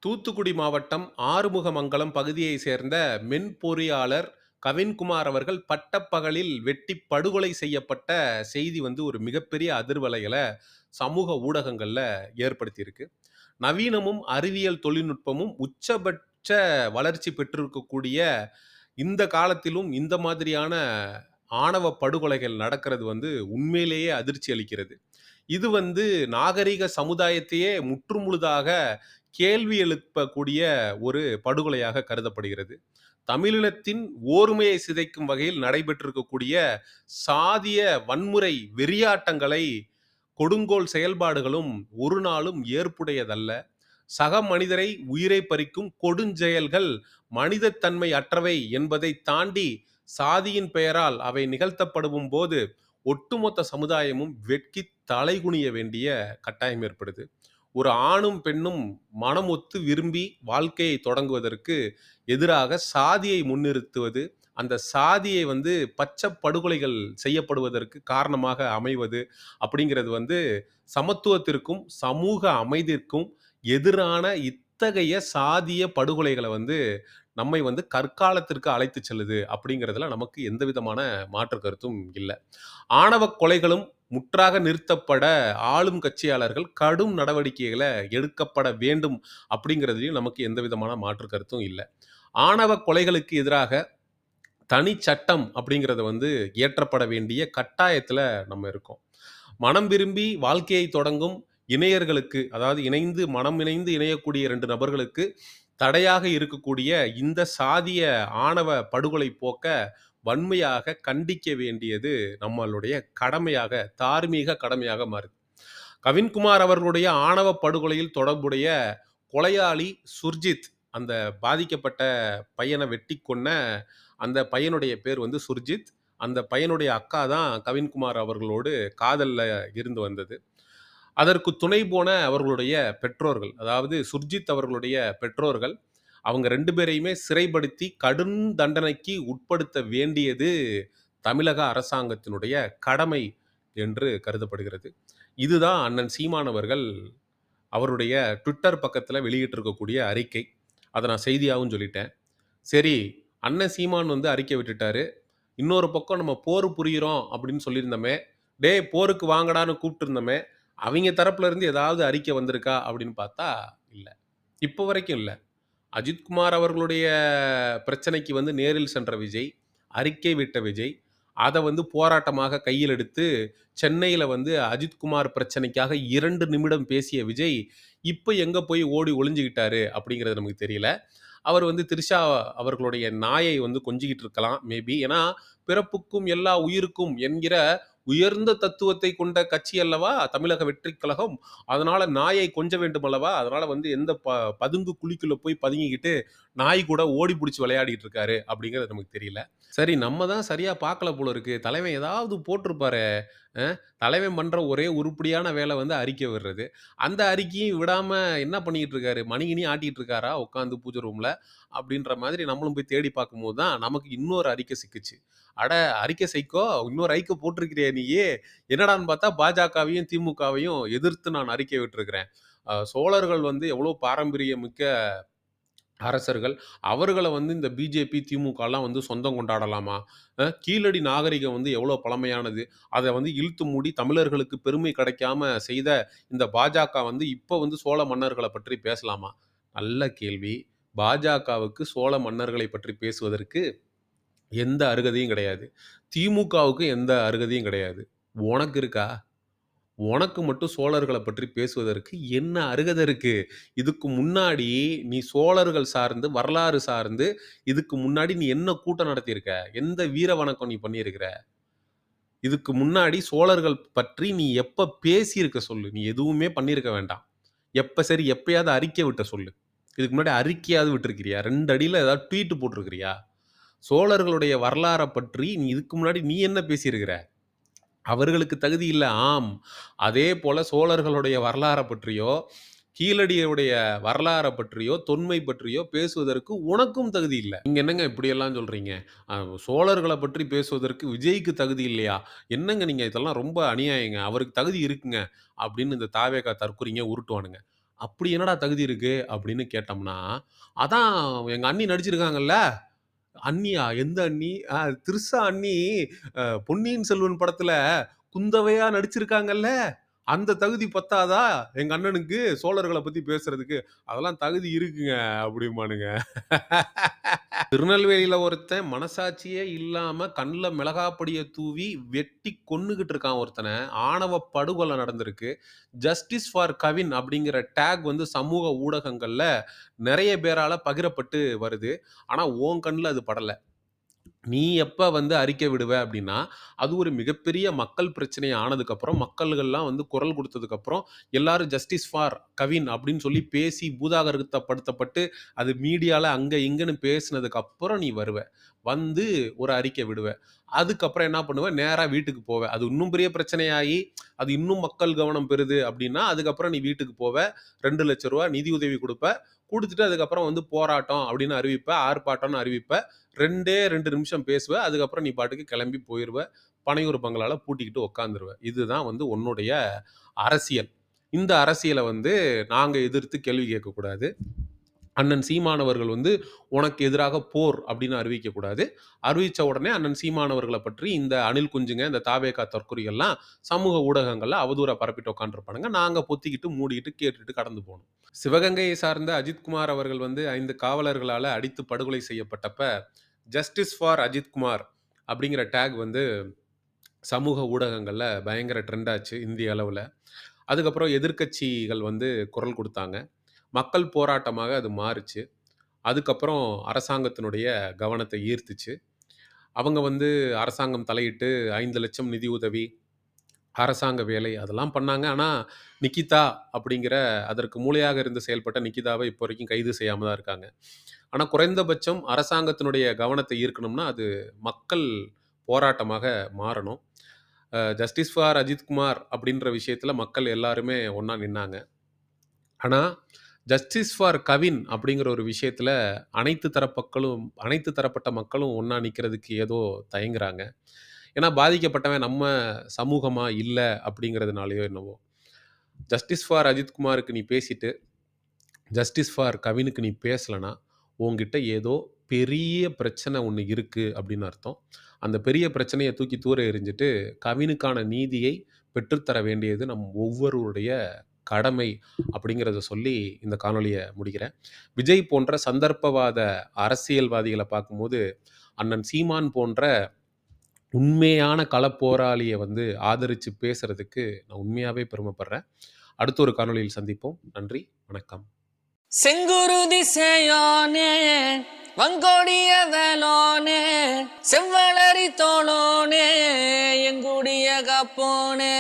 தூத்துக்குடி மாவட்டம் ஆறுமுகமங்கலம் பகுதியைச் சேர்ந்த மென்பொறியாளர் கவின்குமார் அவர்கள் பட்டப்பகலில் வெட்டி படுகொலை செய்யப்பட்ட செய்தி ஒரு மிகப்பெரிய அதிர்வலைகளை சமூக ஊடகங்கள்ல ஏற்படுத்தியிருக்கு. நவீனமும் அறிவியல் தொழில்நுட்பமும் உச்சபட்ச வளர்ச்சி பெற்றிருக்கக்கூடிய இந்த காலத்திலும் இந்த மாதிரியான ஆணவ படுகொலைகள் நடக்கிறது உண்மையிலேயே அதிர்ச்சி அளிக்கிறது. இது நாகரீக சமுதாயத்தையே முற்றுமுழுதாக கேள்வி எழுப்பக்கூடிய ஒரு படுகொலையாக கருதப்படுகிறது. தமிழினத்தின் ஓர்மையை சிதைக்கும் வகையில் நடைபெற்றிருக்கக்கூடிய சாதிய வன்முறை வெறியாட்டங்களை கொடுங்கோல் செயல்பாடுகளும் ஒரு நாளும் ஏற்புடையதல்ல. சக மனிதரை உயிரை பறிக்கும் கொடுஞ்செயல்கள் மனிதத்தன்மை அற்றவை என்பதை தாண்டி சாதியின் பெயரால் அவை நிகழ்த்தப்படும் போது ஒட்டுமொத்த சமுதாயமும் வெட்கி தலைகுனிய வேண்டிய கட்டாயம் ஏற்படுது. ஒரு ஆணும் பெண்ணும் மனம் ஒத்து விரும்பி வாழ்க்கையை தொடங்குவதற்கு எதிராக சாதியை முன்னிறுத்துவது, அந்த சாதியை பச்சை படுகொலைகள் செய்யப்படுவதற்கு காரணமாக அமைவது அப்படிங்கிறது சமத்துவத்திற்கும் சமூக அமைதிக்கும் எதிரான இத்தகைய சாதிய படுகொலைகளை நம்மை கற்காலத்திற்கு அழைத்து செல்லுது அப்படிங்கிறதுல நமக்கு எந்த விதமான மாற்று கருத்தும் இல்லை. ஆணவ கொலைகளும் முற்றாக நிறுத்தப்பட ஆளும் கட்சியாளர்கள் கடும் நடவடிக்கைகளை எடுக்கப்பட வேண்டும் அப்படிங்கிறதுலையும் நமக்கு எந்த விதமான மாற்று கருத்தும் இல்லை. ஆணவ கொலைகளுக்கு எதிராக தனி சட்டம் அப்படிங்கிறத இயற்றப்பட வேண்டிய கட்டாயத்தில் நம்ம இருக்கோம். மனம் விரும்பி வாழ்க்கையை தொடங்கும் இணையர்களுக்கு, அதாவது மனம் இணைந்து இணையக்கூடிய 2 நபர்களுக்கு தடையாக இருக்கக்கூடிய இந்த சாதிய ஆணவ படுகொலை போக்க வன்மையாக கண்டிக்க வேண்டியது நம்மளுடைய கடமையாக, தார்மீக கடமையாக மாறுது. கவின்குமார் அவர்களுடைய ஆணவ படுகொலையில் தொடர்புடைய கொலையாளி சுர்ஜித், அந்த பாதிக்கப்பட்ட பையனை வெட்டி கொன்ன அந்த பையனுடைய பேர் சுர்ஜித். அந்த பையனுடைய அக்கா தான் கவின்குமார் அவர்களோடு காதல்ல இருந்து வந்தது. அதற்கு துணை போன அவர்களுடைய பெற்றோர்கள், அதாவது சுர்ஜித் அவர்களுடைய பெற்றோர்கள், அவங்க 2 பேரையுமே சிறைப்படுத்தி கடும் தண்டனைக்கு உட்படுத்த வேண்டியது தமிழக அரசாங்கத்தினுடைய கடமை என்று கருதப்படுகிறது. இதுதான் அண்ணன் சீமான் அவர்கள் அவருடைய ட்விட்டர் பக்கத்தில் வெளியிட்டிருக்கக்கூடிய அறிக்கை. அதை நான் செய்தியாகவும் சொல்லிட்டேன். சரி, அண்ணன் சீமான் அறிக்கை விட்டுட்டாரு. இன்னொரு பக்கம் நம்ம போர் புரிகிறோம் அப்படின்னு சொல்லியிருந்தோமே, டேய் போருக்கு வாங்கடான்னு கூப்பிட்டுருந்தோமே, அவங்க தரப்புல இருந்து ஏதாவது அறிக்கை வந்திருக்கா அப்படின்னு பார்த்தா இல்லை. இப்போ வரைக்கும் இல்லை. அஜித்குமார் அவர்களுடைய பிரச்சனைக்கு நேரில் சென்ற விஜய், அறிக்கை விட்ட விஜய், அதை போராட்டமாக கையில் எடுத்து சென்னையில் அஜித்குமார் பிரச்சனைக்காக 2 நிமிடம் பேசிய விஜய் இப்போ எங்கே போய் ஓடி ஒளிஞ்சுக்கிட்டாரு அப்படிங்கிறது நமக்கு தெரியல. அவர் திரிஷா அவர்களுடைய நாயை கொஞ்சிக்கிட்டு இருக்கலாம் மேபி. ஏன்னா பிறப்புக்கும் எல்லா உயிருக்கும் என்கிற உயர்ந்த தத்துவத்தை கொண்ட கட்சி அல்லவா தமிழக வெற்றி கழகம். அதனால நாயை கொஞ்ச வேண்டும் அல்லவா. அதனால எந்த பதுங்கு குழிக்குள்ள போய் பதுங்கிக்கிட்டு நாய் கூட ஓடி பிடிச்சி விளையாடிட்டு இருக்காரு அப்படிங்கிறது நமக்கு தெரியல. சரி, நம்ம தான் சரியா பார்க்கல போல இருக்கு. தலைவன் ஏதாவது போட்டிருப்பாரு. தலைவன் பண்ற ஒரே உருப்படியான வேலை அறிக்கை விடுறது. அந்த அறிக்கையும் விடாம என்ன பண்ணிக்கிட்டு இருக்காரு, மணிகிணி ஆட்டிட்டு இருக்காரா உட்காந்து பூஜை ரூம்ல அப்படின்ற மாதிரி நம்மளும் போய் தேடி பார்க்கும்போது தான் நமக்கு இன்னொரு அறிக்கை சிக்குச்சு. அட அறிக்கை சைக்கோ, இன்னொரு அறிக்கை போட்டிருக்கிறியா நீயே, என்னடான்னு பார்த்தா பாஜகவையும் திமுகவையும் எதிர்த்து நான் அறிக்கை விட்டுருக்கிறேன். சோழர்கள் எவ்வளோ பாரம்பரியமிக்க அரசர்கள், அவர்கள இந்த பிஜேபி, திமுகலாம் சொந்தம் கொண்டாடலாமா? கீழடி நாகரிகம் எவ்வளோ பழமையானது. அத இழுத்து மூடி தமிழர்களுக்கு பெருமை கிடைக்காம செய்த இந்த பாஜக இப்ப சோழ மன்னர்கள பற்றி பேசலாமா? நல்ல கேள்வி. பாஜகவுக்கு சோழ மன்னர்களை பற்றி பேசுவதற்கு எந்த அருகதையும் கிடையாது. திமுகவுக்கு எந்த அருகதையும் கிடையாது. உனக்கு இருக்கா? உனக்கு மட்டும் சோழர்கள பற்றி பேசுவதற்கு என்ன அருகதை இருக்கு? இதுக்கு முன்னாடி நீ சோழர்கள் சார்ந்து, வரலாறு சார்ந்து இதுக்கு முன்னாடி நீ என்ன கூட்டம் நடத்தியிருக்க? எந்த வீர வணக்கம் நீ பண்ணியிருக்கிற? இதுக்கு முன்னாடி சோழர்கள் பற்றி நீ எப்ப பேசியிருக்க சொல்லு. நீ எதுவுமே பண்ணியிருக்க வேண்டாம். சரி, எப்பயாவது அறிக்கை விட்ட சொல்லு. இதுக்கு முன்னாடி அறிக்கையாவது விட்டிருக்கிறியா? 2 அடியில ஏதாவது ட்வீட் போட்டிருக்கிறியா? சோழர்களுடைய வரலாற பற்றி நீ இதுக்கு முன்னாடி நீ என்ன பேசியிருக்கிற? அவர்களுக்கு தகுதி இல்ல. ஆம். அதே போல சோழர்களுடைய வரலாற பற்றியோ, கீழடியுடைய வரலாற பற்றியோ, தொன்மை பற்றியோ பேசுவதற்கு உனக்கும் தகுதி இல்ல. நீங்க என்னங்க இப்படியெல்லாம் சொல்றீங்க? சோழர்கள பற்றி பேசுவதற்கு விஜய்க்கு தகுதி இல்லையா? என்னங்க நீங்க இதெல்லாம் ரொம்ப அநியாயங்க. அவருக்கு தகுதி இருக்குங்க. அப்படின்னு இந்த தாவேகா தற்குறிங்க உருட்டுவானுங்க. "அப்படி என்னடா தகுதி இருக்கு?" அப்படின்னு கேட்டோம்னா, "அதான் எங்க அண்ணி நடிச்சிருக்காங்கல்ல." "அண்ணியா? எந்த அண்ணி?" "திரிஷா அண்ணி பொன்னியின் செல்வன் படத்துல குந்தவையா நடிச்சிருக்காங்கல்ல. அந்த தகுதி பத்தாதா எங்க அண்ணனுக்கு சோழர்கள பத்தி பேசுறதுக்கு?" "அதெல்லாம் தகுதி இருக்குங்க" அப்படிம்பானுங்க. திருநெல்வேலியில ஒருத்தன் மனசாட்சியே இல்லாம கண்ல மிளகாப்பொடிய தூவி வெட்டி கொன்னுகிட்டு இருக்கான் ஒருத்தன. ஆணவ படுகொலை நடந்திருக்கு. ஜஸ்டிஸ் ஃபார் கவின் அப்படிங்கிற டேக் வந்து சமூக ஊடகங்கள்ல நெறைய பேரால பகிரப்பட்டு வருது. ஆனா, உன் கண்ல அது படல. நீ எப்ப வந்து அறிக்கை விடுவ அப்படின்னா, அது ஒரு மிகப்பெரிய மக்கள் பிரச்சனை ஆனதுக்கப்புறம், மக்கள்கள்லாம் வந்து குரல் குடுத்ததுக்கப்புறம், எல்லாரும் ஜஸ்டிஸ் ஃபார் கவின் அப்படின்னு சொல்லி பேசி பூதாகரப்படுத்தப்பட்டு, அது மீடியால அங்க இங்கன்னு பேசினதுக்கு அப்புறம் நீ வருவ. வந்து ஒரு அறிக்கை விடுவ. அதுக்கப்புறம் என்ன பண்ணுவ, நேரா வீட்டுக்கு போவ. அது இன்னும் பெரிய பிரச்சனையாயி, அது இன்னும் மக்கள் கவனம் பெறுது அப்படின்னா, அதுக்கப்புறம் நீ வீட்டுக்கு போவ. ரூ. 2,00,000 நிதியுதவி குடுப்ப. குடுத்துட்டு அதுக்கப்புறம் வந்து போராட்டம் அப்படின்னு அறிவிப்ப, ஆர்ப்பாட்டம்னு அறிவிப்ப. 2டே 2 நிமிஷம் பேசுவ. அதுக்கப்புறம் நீ பாட்டுக்கு கிளம்பி போயிருவ. பனையூர் பங்களால பூட்டிக்கிட்டு உட்காந்துருவ. இதுதான் வந்து உன்னுடைய அரசியல். இந்த அரசியல வந்து நாங்க எதிர்த்து கேள்வி கேட்கக்கூடாது. அண்ணன் சீமான் அவர்கள் வந்து உனக்கு எதிராக போர் அப்படின்னு அறிவிக்கக்கூடாது. அறிவிச்ச உடனே அண்ணன் சீமான் அவர்கள பற்றி இந்த அணில் குஞ்சுங்க, இந்த தாவேகா தற்குறிகள்லாம் சமூக ஊடகங்கள்ல அவதூறா பரப்பிட்டு உட்கார்ந்திருப்பானுங்க. நாங்க பொத்திக்கிட்டு, மூடிக்கிட்டு, கேட்டுட்டு கடந்து போனோம். சிவகங்கையை சார்ந்த அஜித்குமார் அவர்கள் வந்து 5 காவலர்களால அடித்து படுகொலை செய்யப்பட்டப்ப, ஜஸ்டிஸ் ஃபார் அஜித்குமார் அப்படிங்கிற டேக் வந்து சமூக ஊடகங்கள்ல பயங்கர ட்ரெண்ட் ஆச்சு இந்திய அளவுல. அதுக்கப்புறம் எதிர்க்கட்சிகள் வந்து குரல் குடுத்தாங்க. மக்கள் போராட்டமாக அது மாறுச்சு. அதுக்கப்புறம் அரசாங்கத்தினுடைய கவனத்தை ஈர்த்துச்சு. அவங்க வந்து அரசாங்கம் தலையிட்டு 5,00,000 நிதியுதவி, அரசாங்க வேலை அதெல்லாம் பண்ணாங்க. ஆனா, நிகிதா அப்படிங்கிற அதற்கு மூளையாக இருந்து செயல்பட்ட நிகிதாவ இப்போ வரைக்கும் கைது செய்யாம தான் இருக்காங்க. ஆனா, குறைந்தபட்சம் அரசாங்கத்தினுடைய கவனத்தை ஈர்க்கணும்னா, அது மக்கள் போராட்டமாக மாறணும். ஜஸ்டிஸ் ஃபார் அஜித்குமார் அப்படின்ற விஷயத்தில மக்கள் எல்லாருமே ஒண்ணா நின்னாங்க. ஆனா, ஜஸ்டிஸ் ஃபார் கவின் அப்படிங்கிற ஒரு விஷயத்தில அனைத்து தரப்பட்ட மக்களும் ஒண்ணா நிக்கிறதுக்கு ஏதோ தயங்குறாங்க. ஏன்னா, பாதிக்கப்பட்டவன் நம்ம சமூகமா இல்ல அப்படிங்கிறதுனாலயோ என்னவோ! ஜஸ்டிஸ் ஃபார் அஜித்குமாருக்கு நீ பேசிட்டு, ஜஸ்டிஸ் ஃபார் கவினுக்கு நீ பேசலன்னா, உன்கிட்ட ஏதோ பெரிய பிரச்சனை ஒண்ணு இருக்கு அப்படின்னு அர்த்தம். அந்த பெரிய பிரச்சனைய தூக்கி தூர எறிஞ்சுட்டு, கவினுக்கான நீதியை பெற்றுத்தர வேண்டியது நம் ஒவ்வொருவருடைய கடமை அப்படிங்கிறத சொல்லி இந்த காணொளிய முடிக்கிறேன். விஜய் போன்ற சந்தர்ப்பவாத அரசியல்வாதிகள பார்க்கும்போது, அண்ணன் சீமான் போன்ற உண்மையான களப்போராளிய வந்து ஆதரிச்சு பேசுறதுக்கு நான் உண்மையாவே பெருமைப்படுறேன். அடுத்த ஒரு காணொளியில் சந்திப்போம். நன்றி, வணக்கம். செங்குருதி சேயோனே வங்கோடிய வேலோனே செவ்வளரி தோளோனே எங்குடிய காப்போனே